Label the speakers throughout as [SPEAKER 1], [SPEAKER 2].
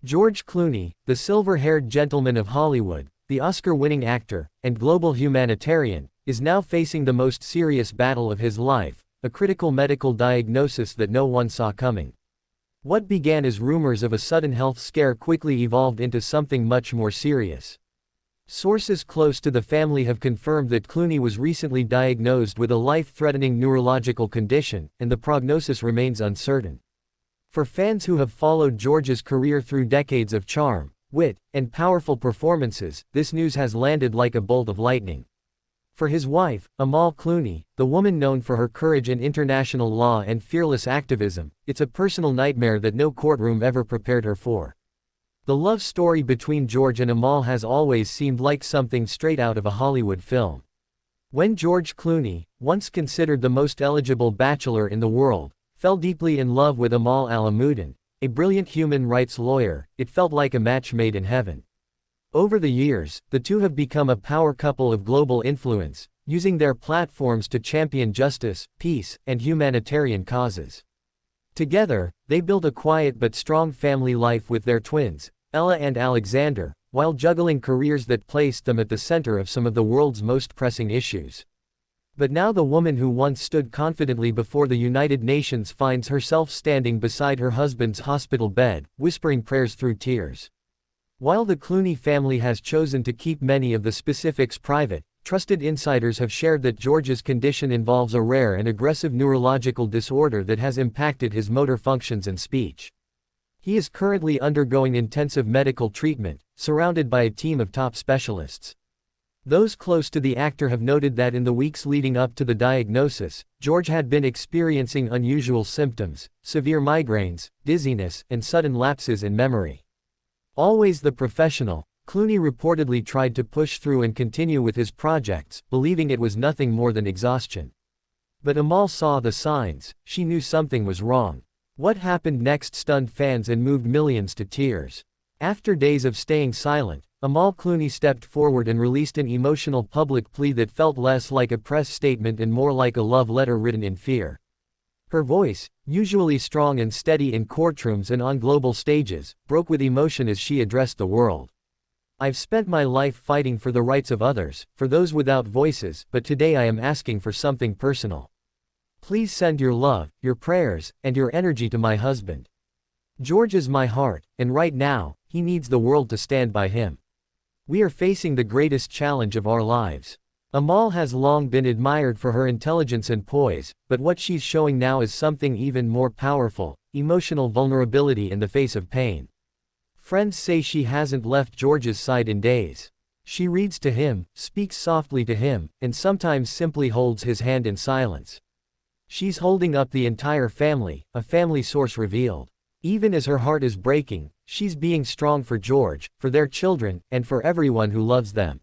[SPEAKER 1] George Clooney, the silver-haired gentleman of Hollywood, the Oscar-winning actor, and global humanitarian, is now facing the most serious battle of his life, a critical medical diagnosis that no one saw coming. What began as rumors of a sudden health scare quickly evolved into something much more serious. Sources close to the family have confirmed that Clooney was recently diagnosed with a life-threatening neurological condition, and the prognosis remains uncertain. For fans who have followed George's career through decades of charm, wit, and powerful performances, this news has landed like a bolt of lightning. For his wife, Amal Clooney, the woman known for her courage in international law and fearless activism, it's a personal nightmare that no courtroom ever prepared her for. The love story between George and Amal has always seemed like something straight out of a Hollywood film. When George Clooney, once considered the most eligible bachelor in the world, fell deeply in love with Amal Clooney, a brilliant human rights lawyer, it felt like a match made in heaven. Over the years, the two have become a power couple of global influence, using their platforms to champion justice, peace, and humanitarian causes. Together, they built a quiet but strong family life with their twins, Ella and Alexander, while juggling careers that placed them at the center of some of the world's most pressing issues. But now the woman who once stood confidently before the United Nations finds herself standing beside her husband's hospital bed, whispering prayers through tears. While the Clooney family has chosen to keep many of the specifics private, trusted insiders have shared that George's condition involves a rare and aggressive neurological disorder that has impacted his motor functions and speech. He is currently undergoing intensive medical treatment, surrounded by a team of top specialists. Those close to the actor have noted that in the weeks leading up to the diagnosis, George had been experiencing unusual symptoms, severe migraines, dizziness, and sudden lapses in memory. Always the professional, Clooney reportedly tried to push through and continue with his projects, believing it was nothing more than exhaustion. But Amal saw the signs. She knew something was wrong. What happened next stunned fans and moved millions to tears. After days of staying silent, Amal Clooney stepped forward and released an emotional public plea that felt less like a press statement and more like a love letter written in fear. Her voice, usually strong and steady in courtrooms and on global stages, broke with emotion as she addressed the world. "I've spent my life fighting for the rights of others, for those without voices, but today I am asking for something personal. Please send your love, your prayers, and your energy to my husband. George is my heart, and right now, he needs the world to stand by him. We are facing the greatest challenge of our lives." Amal has long been admired for her intelligence and poise, but what she's showing now is something even more powerful: emotional vulnerability in the face of pain. Friends say she hasn't left George's side in days. She reads to him, speaks softly to him, and sometimes simply holds his hand in silence. She's holding up the entire family, a family source revealed. Even as her heart is breaking, she's being strong for George, for their children, and for everyone who loves them.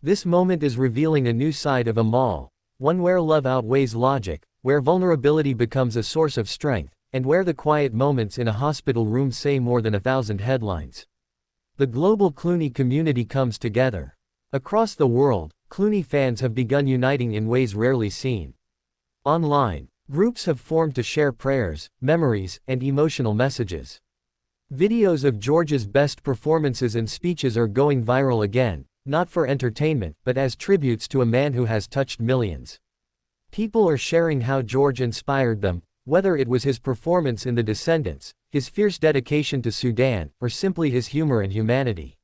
[SPEAKER 1] This moment is revealing a new side of Amal, one where love outweighs logic, where vulnerability becomes a source of strength, and where the quiet moments in a hospital room say more than 1,000 headlines. The global Clooney community comes together. Across the world, Clooney fans have begun uniting in ways rarely seen. Online, groups have formed to share prayers, memories, and emotional messages. Videos of George's best performances and speeches are going viral again, not for entertainment, but as tributes to a man who has touched millions. People are sharing how George inspired them, whether it was his performance in The Descendants, his fierce dedication to Sudan, or simply his humor and humanity.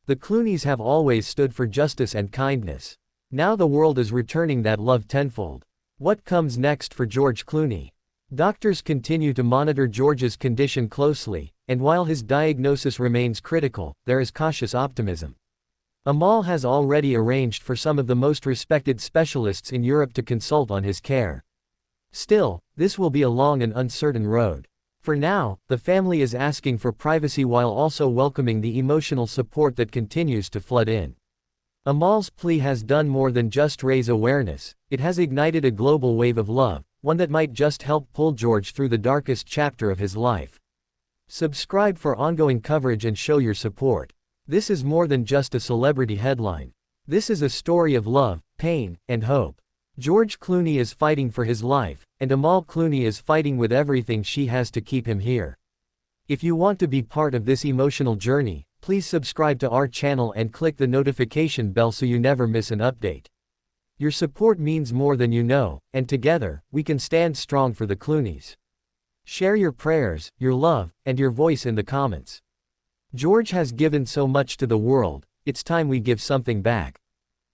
[SPEAKER 1] The Clooneys have always stood for justice and kindness. Now the world is returning that love tenfold. What comes next for George Clooney? Doctors continue to monitor George's condition closely, and while his diagnosis remains critical, there is cautious optimism. Amal has already arranged for some of the most respected specialists in Europe to consult on his care. Still, this will be a long and uncertain road. For now, the family is asking for privacy while also welcoming the emotional support that continues to flood in. Amal's plea has done more than just raise awareness, it has ignited a global wave of love, one that might just help pull George through the darkest chapter of his life. Subscribe for ongoing coverage and show your support. This is more than just a celebrity headline. This is a story of love, pain, and hope. George Clooney is fighting for his life, and Amal Clooney is fighting with everything she has to keep him here. If you want to be part of this emotional journey, please subscribe to our channel and click the notification bell so you never miss an update. Your support means more than you know, and together, we can stand strong for the Clooneys. Share your prayers, your love, and your voice in the comments. George has given so much to the world, it's time we give something back.